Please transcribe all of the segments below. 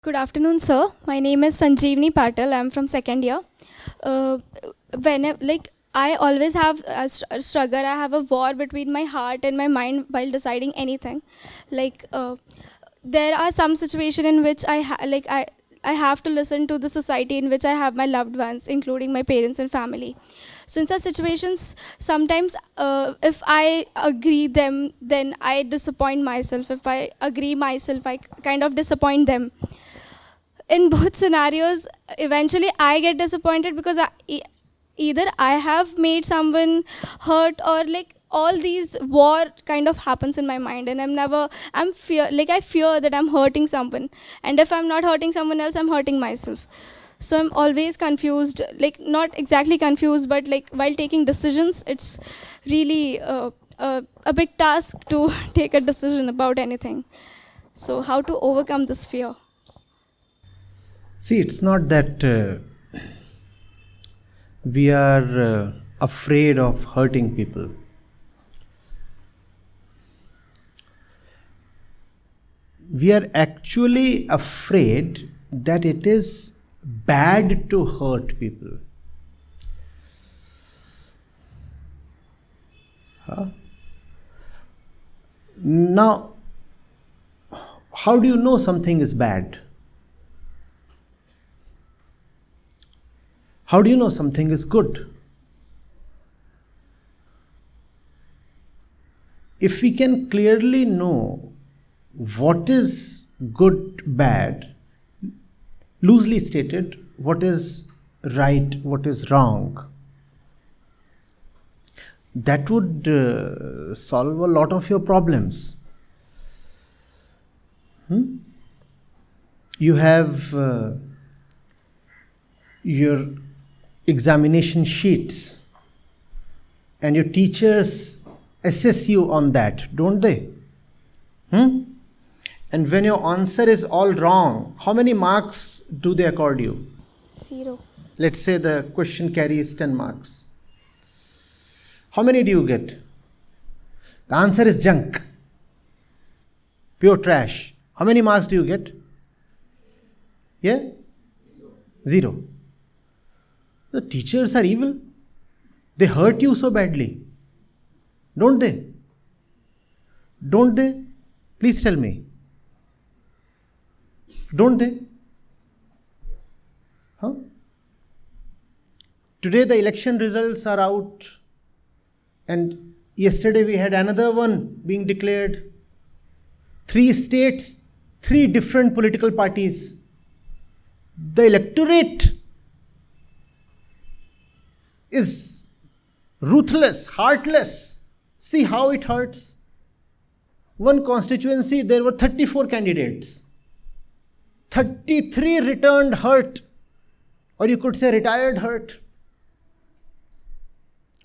Good afternoon, sir. My name is Sanjeevni Patel. I'm from second year. Uh, I always have a struggle. I have a war between my heart and my mind while deciding anything. Like there are some situation in which I have to listen to the society in which I have my loved ones, including my parents and family. So in such situations, sometimes if I agree them, then I disappoint myself. If I agree myself, I kind of disappoint them. In both scenarios, eventually I get disappointed because either I have made someone hurt, or like all these war kind of happens in my mind, and I fear that I'm hurting someone, and if I'm not hurting someone else, I'm hurting myself. So I'm always confused, like not exactly confused, but like while taking decisions, it's really a big task to take a decision about anything. So how to overcome this fear? See, it's not that we are afraid of hurting people. We are actually afraid that it is bad to hurt people. Huh? Now, how do you know something is bad? How do you know something is good? If we can clearly know what is good, bad, loosely stated, what is right, what is wrong, that would solve a lot of your problems. You have your examination sheets, and your teachers assess you on that, don't they? And when your answer is all wrong, how many marks do they accord you? 0. Let's say the question carries 10 marks. How many do you get? The answer is junk, pure trash. How many marks do you get? Yeah? 0. The teachers are evil. They hurt you so badly. Don't they? Don't they? Please tell me. Don't they? Huh? Today the election results are out, and yesterday we had another one being declared. 3 states, 3 different political parties. The electorate is ruthless, heartless. See how it hurts. One constituency, there were 34 candidates. 33 returned hurt, or you could say retired hurt.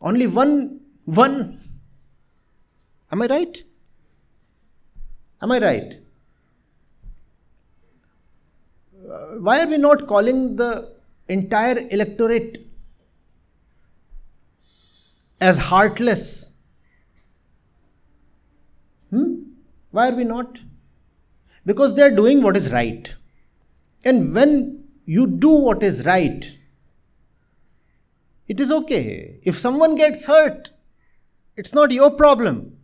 Only one. Am I right? Am I right? Why are we not calling the entire electorate as heartless? Why are we not? Because they are doing what is right. And when you do what is right, it is okay. If someone gets hurt, it's not your problem.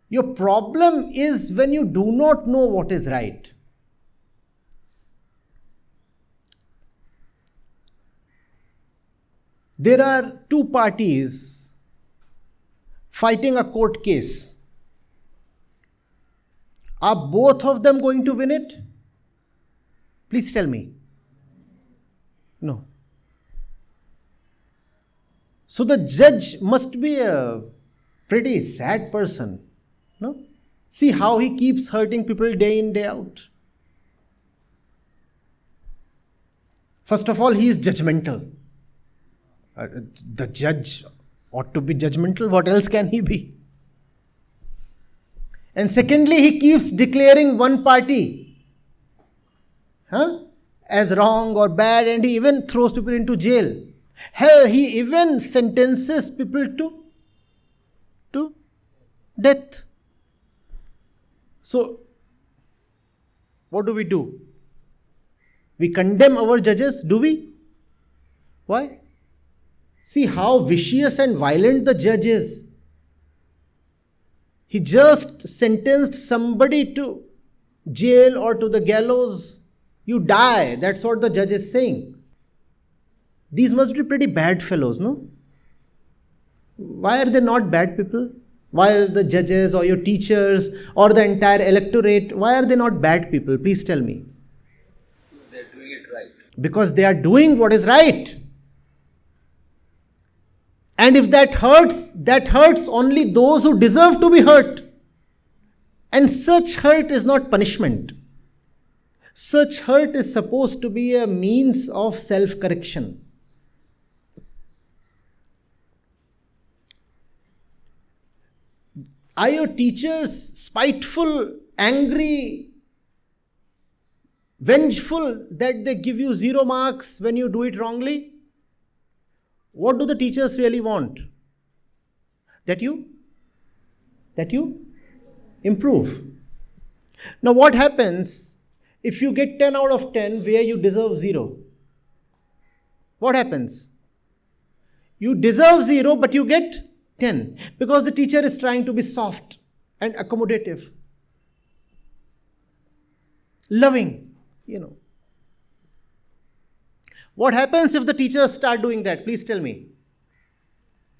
Your problem is when you do not know what is right. There are 2 parties fighting a court case. Are both of them going to win it? Please tell me. No. So the judge must be a pretty sad person. No? See how he keeps hurting people day in, day out. First of all, he is judgmental. The judge ought to be judgmental. What else can he be? And secondly, he keeps declaring one party as wrong or bad, and he even throws people into jail. Hell, he even sentences people to death. So What do? We condemn our judges, do we? Why? See how vicious and violent the judge is. He just sentenced somebody to jail or to the gallows. You die. That's what the judge is saying. These must be pretty bad fellows, no? Why are they not bad people? Why are the judges or your teachers or the entire electorate, why are they not bad people? Please tell me. They're doing it right. Because they are doing what is right. And if that hurts only those who deserve to be hurt. And such hurt is not punishment. Such hurt is supposed to be a means of self-correction. Are your teachers spiteful, angry, vengeful that they give you 0 marks when you do it wrongly? What do the teachers really want? That you improve. Now what happens if you get 10 out of 10 where you deserve 0? What happens? You deserve 0 but you get 10 because the teacher is trying to be soft and accommodative, loving, What happens if the teachers start doing that? Please tell me.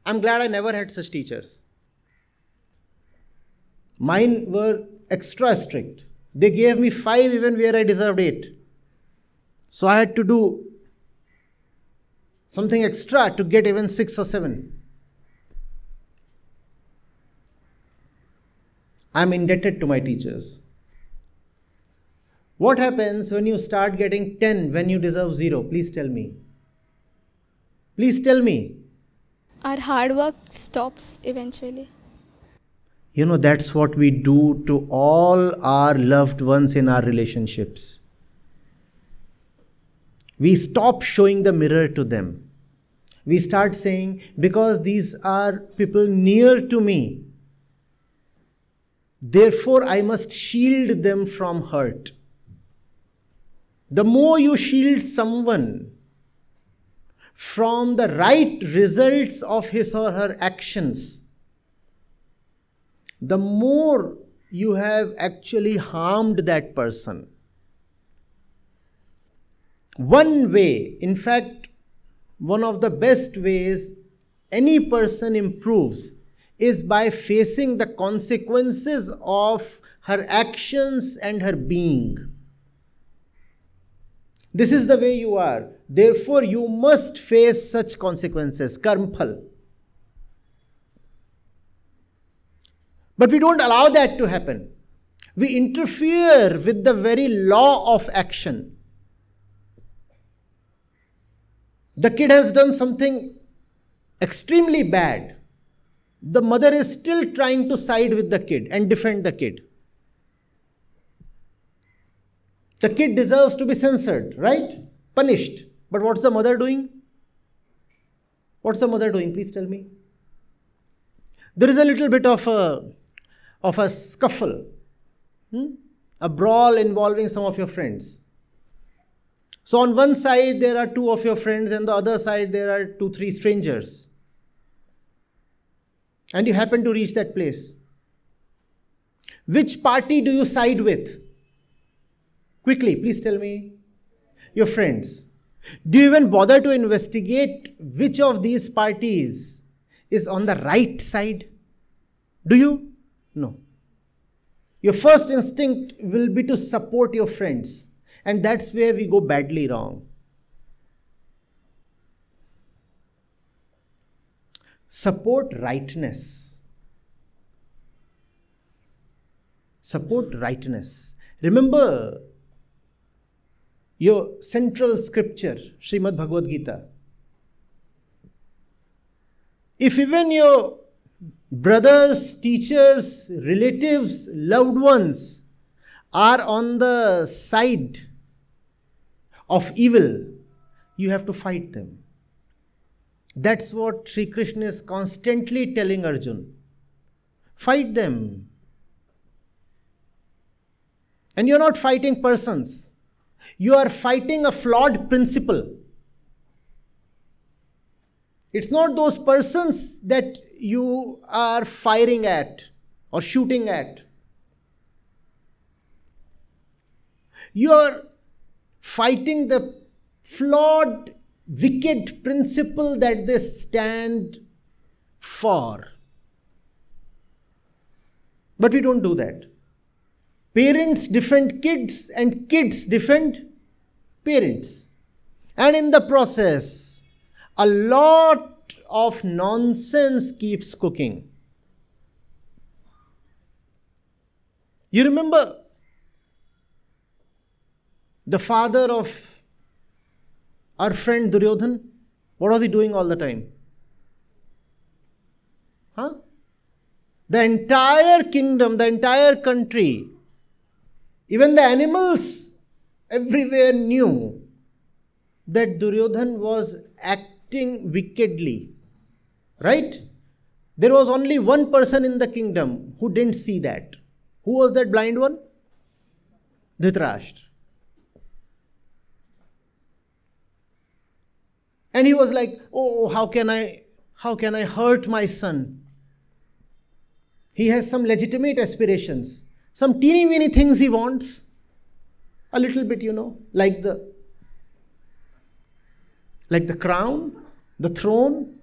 I'm glad I never had such teachers. Mine were extra strict. They gave me 5 even where I deserved 8. So I had to do something extra to get even 6 or 7. I'm indebted to my teachers. What happens when you start getting 10 when you deserve 0? Please tell me. Please tell me. Our hard work stops eventually. That's what we do to all our loved ones in our relationships. We stop showing the mirror to them. We start saying, because these are people near to me, therefore I must shield them from hurt. The more you shield someone from the right results of his or her actions, the more you have actually harmed that person. One way, in fact, one of the best ways any person improves is by facing the consequences of her actions and her being. This is the way you are. Therefore, you must face such consequences. Karmphal. But we don't allow that to happen. We interfere with the very law of action. The kid has done something extremely bad. The mother is still trying to side with the kid and defend the kid. The kid deserves to be censored, right? Punished. But what's the mother doing? What's the mother doing? Please tell me. There is a little bit of a scuffle, a brawl involving some of your friends. So on one side there are 2 of your friends and the other side there are 2, 3 strangers. And you happen to reach that place. Which party do you side with? Quickly, please tell me. Your friends. Do you even bother to investigate which of these parties is on the right side? Do you? No. Your first instinct will be to support your friends. And that's where we go badly wrong. Support rightness. Support rightness. Remember your central scripture, Srimad Bhagavad Gita. If even your brothers, teachers, relatives, loved ones are on the side of evil, you have to fight them. That's what Sri Krishna is constantly telling Arjun. Fight them. And you're not fighting persons. You are fighting a flawed principle. It's not those persons that you are firing at or shooting at. You are fighting the flawed, wicked principle that they stand for. But we don't do that. Parents defend kids and kids defend parents. And in the process, a lot of nonsense keeps cooking. You remember the father of our friend Duryodhan? What was he doing all the time? The entire kingdom, the entire country, even the animals everywhere knew that Duryodhan was acting wickedly. Right? There was only one person in the kingdom who didn't see that. Who was that blind one? Dhritarashtra. And he was like, oh, how can I hurt my son? He has some legitimate aspirations. Some teeny weeny things he wants. A little bit, like the crown, the throne,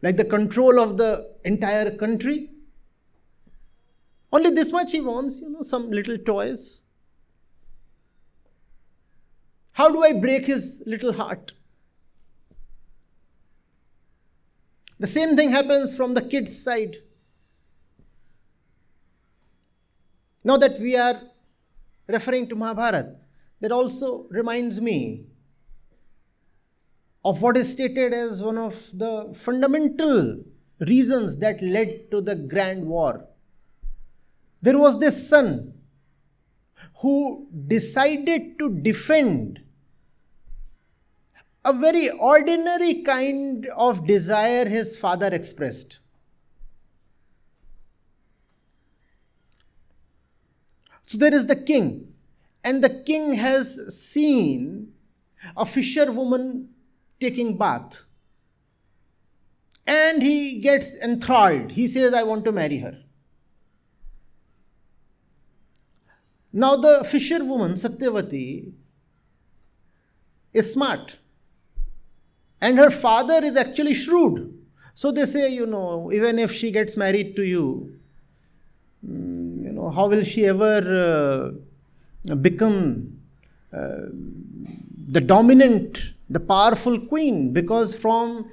like the control of the entire country. Only this much he wants, some little toys. How do I break his little heart? The same thing happens from the kids' side. Now that we are referring to Mahabharata, that also reminds me of what is stated as one of the fundamental reasons that led to the grand war. There was this son who decided to defend a very ordinary kind of desire his father expressed. So there is the king, and the king has seen a fisherwoman taking bath. And he gets enthralled. He says, I want to marry her. Now the fisherwoman, Satyavati, is smart. And her father is actually shrewd. So they say, even if she gets married to you, how will she ever become the dominant, the powerful queen? Because from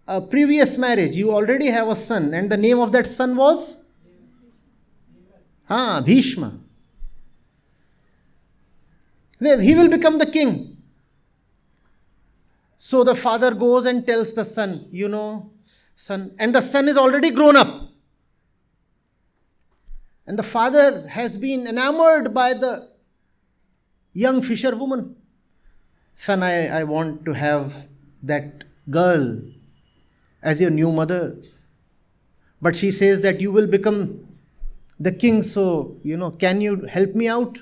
a previous marriage, you already have a son. And the name of that son was? Bhishma. He will become the king. So the father goes and tells the son, son. And the son is already grown up. And the father has been enamored by the young fisherwoman. Son, I want to have that girl as your new mother. But she says that you will become the king, so, can you help me out?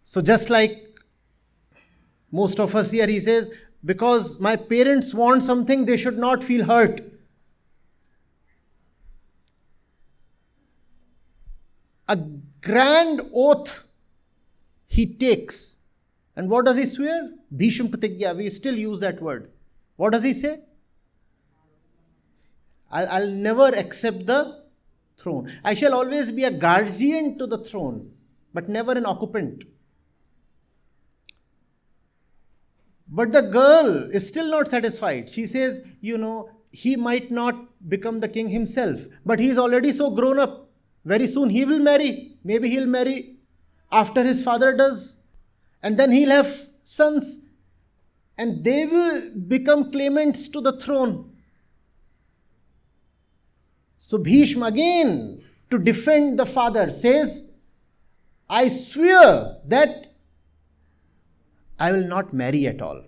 So just like most of us here, he says, because my parents want something, they should not feel hurt. A grand oath he takes. And what does he swear? Bhishma Pratigya. We still use that word. What does he say? I'll never accept the throne. I shall always be a guardian to the throne, but never an occupant. But the girl is still not satisfied. She says, he might not become the king himself, but he is already so grown up. Very soon he will marry. Maybe he'll marry after his father does. And then he'll have sons. And they will become claimants to the throne. So Bhishma, again, to defend the father, says, I swear that I will not marry at all.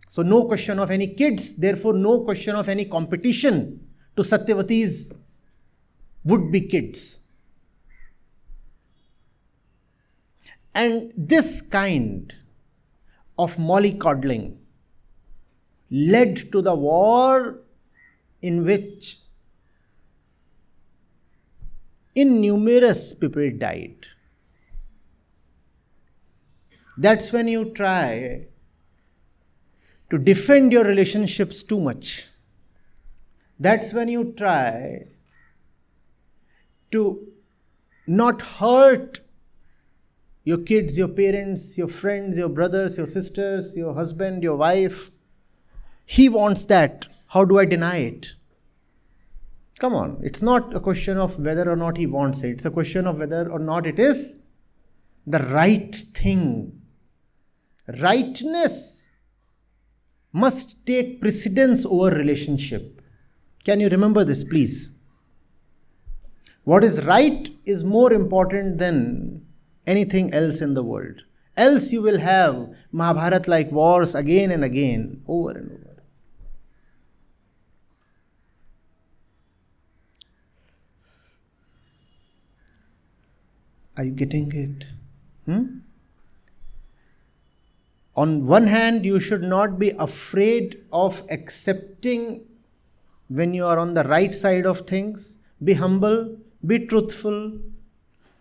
So no question of any kids, therefore no question of any competition to Satyavati's would-be kids. And this kind of mollycoddling led to the war in which innumerous people died. That's when you try to defend your relationships too much. That's when you try to not hurt your kids, your parents, your friends, your brothers, your sisters, your husband, your wife. He wants that. How do I deny it? Come on, it's not a question of whether or not he wants it. It's a question of whether or not it is the right thing. Rightness must take precedence over relationship. Can you remember this, please? What is right is more important than anything else in the world. Else you will have Mahabharat-like wars again and again, over and over. Are you getting it? On one hand, you should not be afraid of accepting when you are on the right side of things. Be humble, be truthful,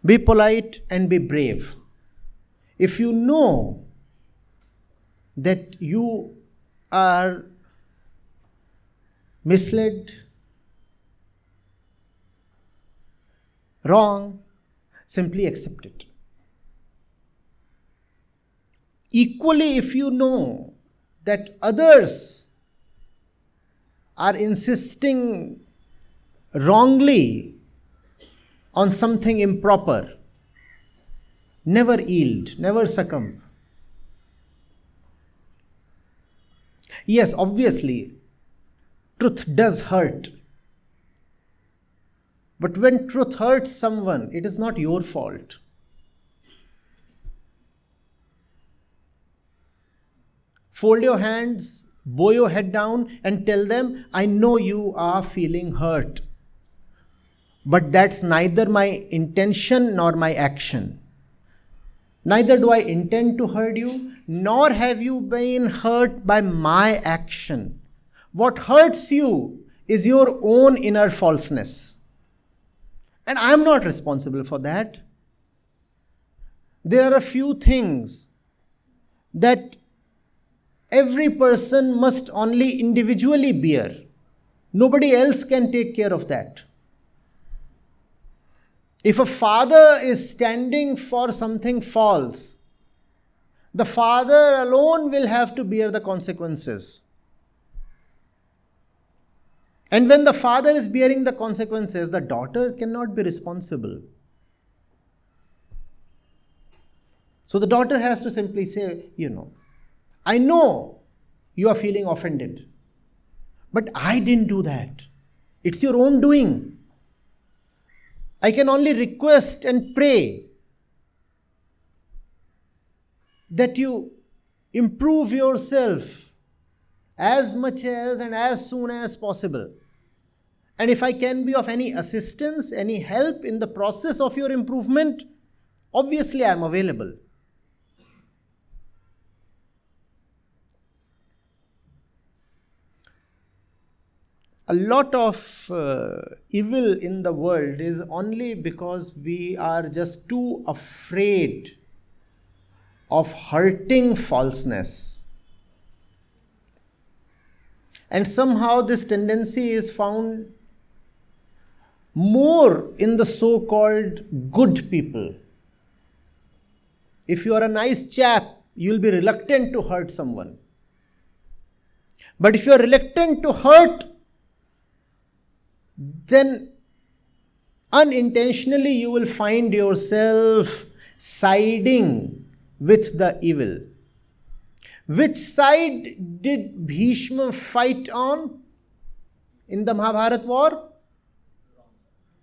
be polite, and be brave. If you know that you are misled, wrong, simply accept it. Equally, if you know that others are insisting wrongly on something improper, never yield, never succumb. Yes, obviously, truth does hurt. But when truth hurts someone, it is not your fault. Fold your hands, bow your head down, and tell them, I know you are feeling hurt. But that's neither my intention nor my action. Neither do I intend to hurt you, nor have you been hurt by my action. What hurts you is your own inner falseness. And I am not responsible for that. There are a few things that every person must only individually bear. Nobody else can take care of that. If a father is standing for something false, the father alone will have to bear the consequences. And when the father is bearing the consequences, the daughter cannot be responsible. So the daughter has to simply say, I know you are feeling offended, but I didn't do that. It's your own doing. I can only request and pray that you improve yourself as much as and as soon as possible. And if I can be of any assistance, any help in the process of your improvement, obviously I am available. A lot of evil in the world is only because we are just too afraid of hurting falseness. And somehow this tendency is found more in the so-called good people. If you are a nice chap, you will be reluctant to hurt someone. But if you are reluctant to hurt, then unintentionally you will find yourself siding with the evil. Which side did Bhishma fight on in the Mahabharat war?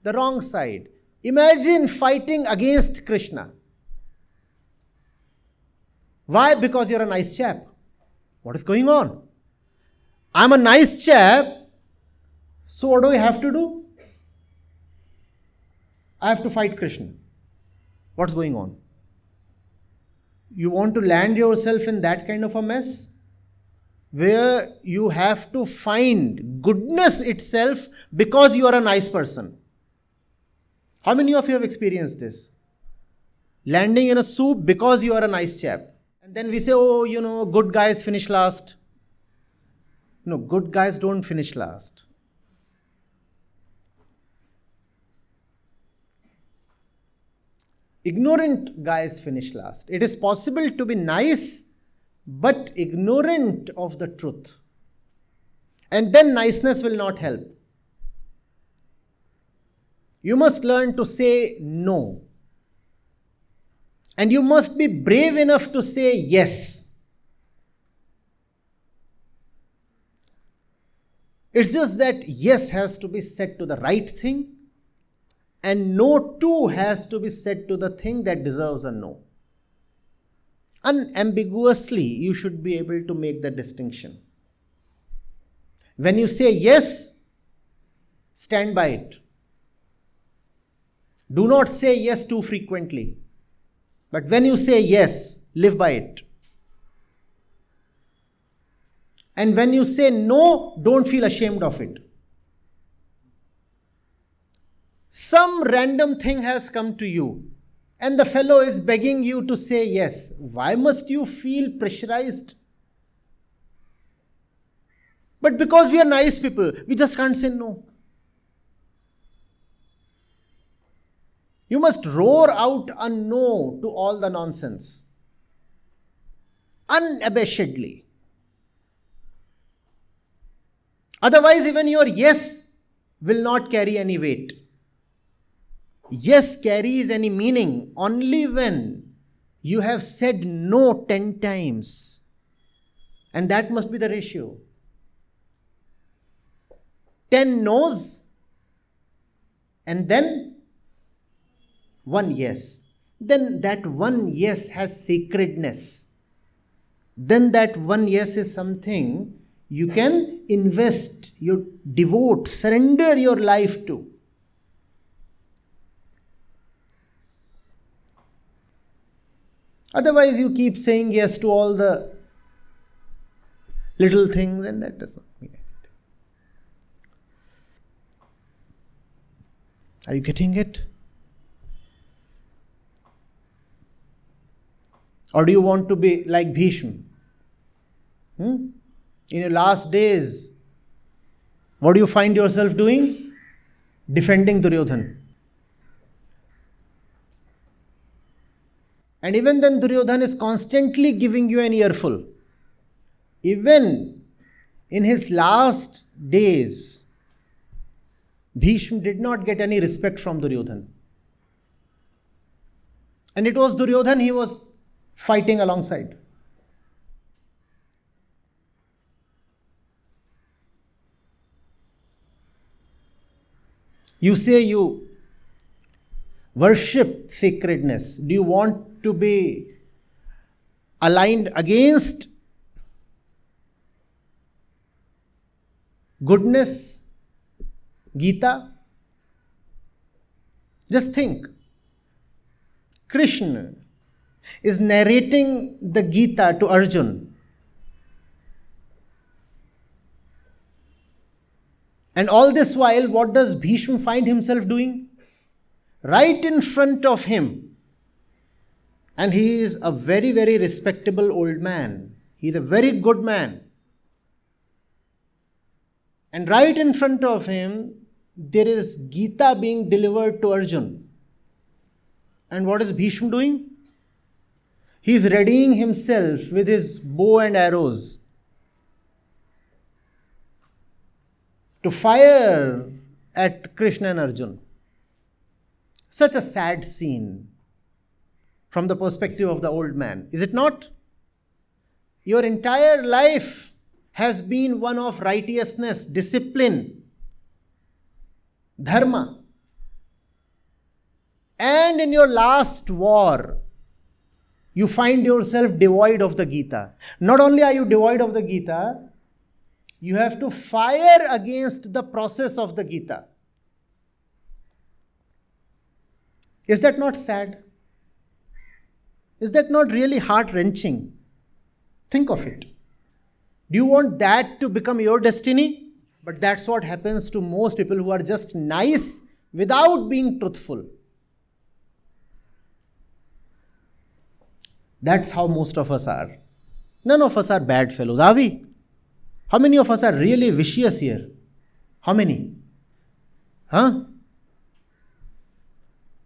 The wrong side. Imagine fighting against Krishna. Why? Because you're a nice chap. What is going on? I'm a nice chap, so what do I have to do? I have to fight Krishna. What's going on? You want to land yourself in that kind of a mess where you have to find goodness itself because you are a nice person. How many of you have experienced this? Landing in a soup because you are a nice chap. And then we say, oh, good guys finish last. No, good guys don't finish last. Ignorant guys finish last. It is possible to be nice, but ignorant of the truth. And then niceness will not help. You must learn to say no. And you must be brave enough to say yes. It's just that yes has to be said to the right thing, and no too has to be said to the thing that deserves a no. Unambiguously, you should be able to make the distinction. When you say yes, stand by it. Do not say yes too frequently. But when you say yes, live by it. And when you say no, don't feel ashamed of it. Some random thing has come to you and the fellow is begging you to say yes. Why must you feel pressurized? But because we are nice people, we just can't say no. You must roar out a no to all the nonsense. Unabashedly. Otherwise, even your yes will not carry any weight. Yes carries any meaning only when you have said no 10 times. And that must be the ratio. 10 no's and then 1 yes. Then that 1 yes has sacredness. Then that 1 yes is something you can invest, you devote, surrender your life to. Otherwise, you keep saying yes to all the little things, and that doesn't mean anything. Are you getting it? Or do you want to be like Bhishma? In your last days, what do you find yourself doing? Defending Duryodhana. And even then Duryodhana is constantly giving you an earful. Even in his last days, Bhishma did not get any respect from Duryodhana. And it was Duryodhana he was fighting alongside. You say you worship sacredness. Do you want to be aligned against goodness, Gita? Just think. Krishna is narrating the Gita to Arjuna. And all this while, what does Bhishma find himself doing? Right in front of him. And he is a very, very respectable old man. He is a very good man. And right in front of him, there is Gita being delivered to Arjuna. And what is Bhishma doing? He is readying himself with his bow and arrows to fire at Krishna and Arjuna. Such a sad scene from the perspective of the old man, is it not? Your entire life has been one of righteousness, discipline, dharma. And in your last war, you find yourself devoid of the Gita. Not only are you devoid of the Gita, you have to fire against the process of the Gita. Is that not sad? Is that not really heart-wrenching? Think of it. Do you want that to become your destiny? But that's what happens to most people who are just nice without being truthful. That's how most of us are. None of us are bad fellows, are we? How many of us are really vicious here? How many? Huh?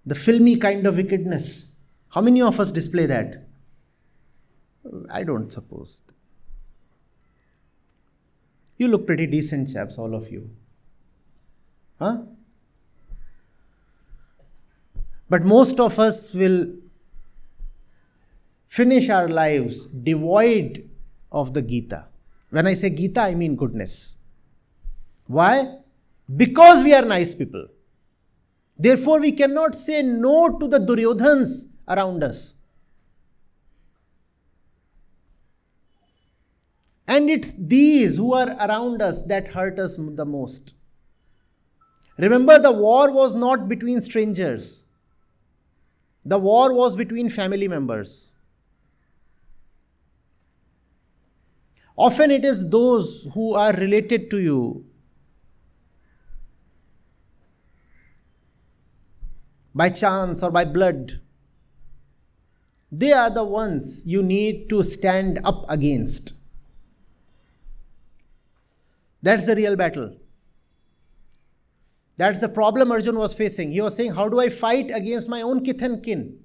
The filmy kind of wickedness. How many of us display that? I don't suppose. You look pretty decent chaps, all of you. Huh? But most of us will finish our lives devoid of the Gita. When I say Gita, I mean goodness. Why? Because we are nice people. Therefore, we cannot say no to the Duryodhans around us. And it's these who are around us that hurt us the most. Remember, the war was not between strangers. The war was between family members. Often it is those who are related to you by chance or by blood. They are the ones you need to stand up against. That's the real battle. That's the problem Arjun was facing. He was saying, how do I fight against my own kith and kin?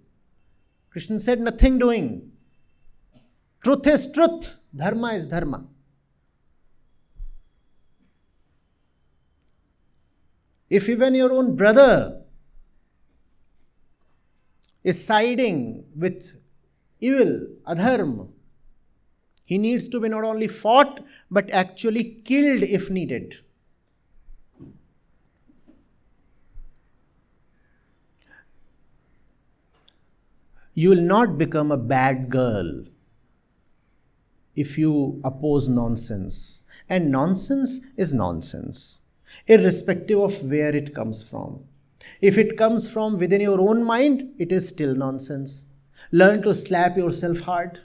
Krishna said, nothing doing. Truth is truth. Dharma is dharma. If even your own brother is siding with evil, adharma, he needs to be not only fought, but actually killed if needed. You will not become a bad girl if you oppose nonsense. And nonsense is nonsense, irrespective of where it comes from. If it comes from within your own mind, it is still nonsense. Learn to slap yourself hard.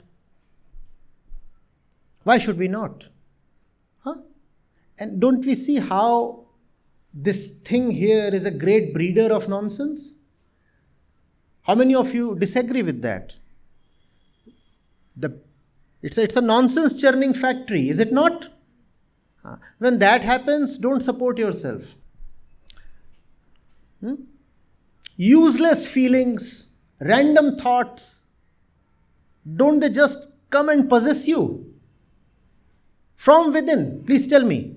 Why should we not? Huh? And don't we see how this thing here is a great breeder of nonsense? How many of you disagree with that? It's a nonsense churning factory, is it not? When that happens, don't support yourself. Useless feelings, random thoughts, don't they just come and possess you? From within, please tell me,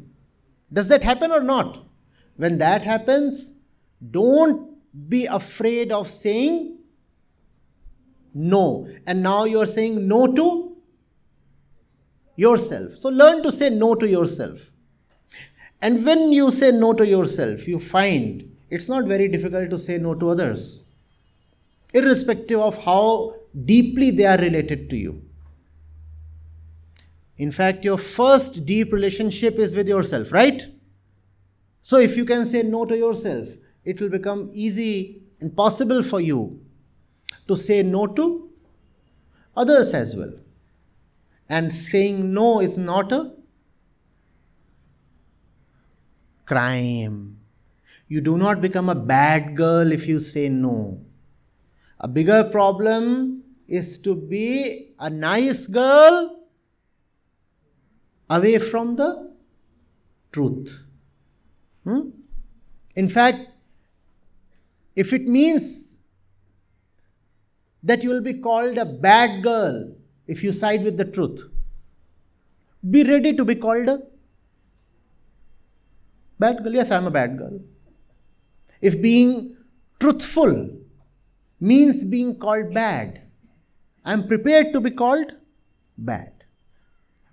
does that happen or not? When that happens, don't be afraid of saying no. And now you're saying no to yourself. So learn to say no to yourself. And when you say no to yourself, you find it's not very difficult to say no to others, irrespective of how deeply they are related to you. In fact, your first deep relationship is with yourself, right? So if you can say no to yourself, it will become easy and possible for you to say no to others as well. And saying no is not a crime. You do not become a bad girl if you say no. A bigger problem is to be a nice girl away from the truth. In fact, if it means that you will be called a bad girl if you side with the truth, be ready to be called a bad girl. Yes, I am a bad girl. If being truthful means being called bad, I am prepared to be called bad.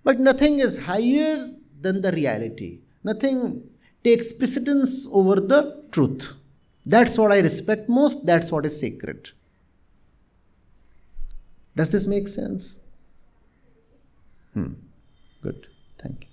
But nothing is higher than the reality. Nothing takes precedence over the truth. That's what I respect most. That's what is sacred. Does this make sense? Good. Thank you.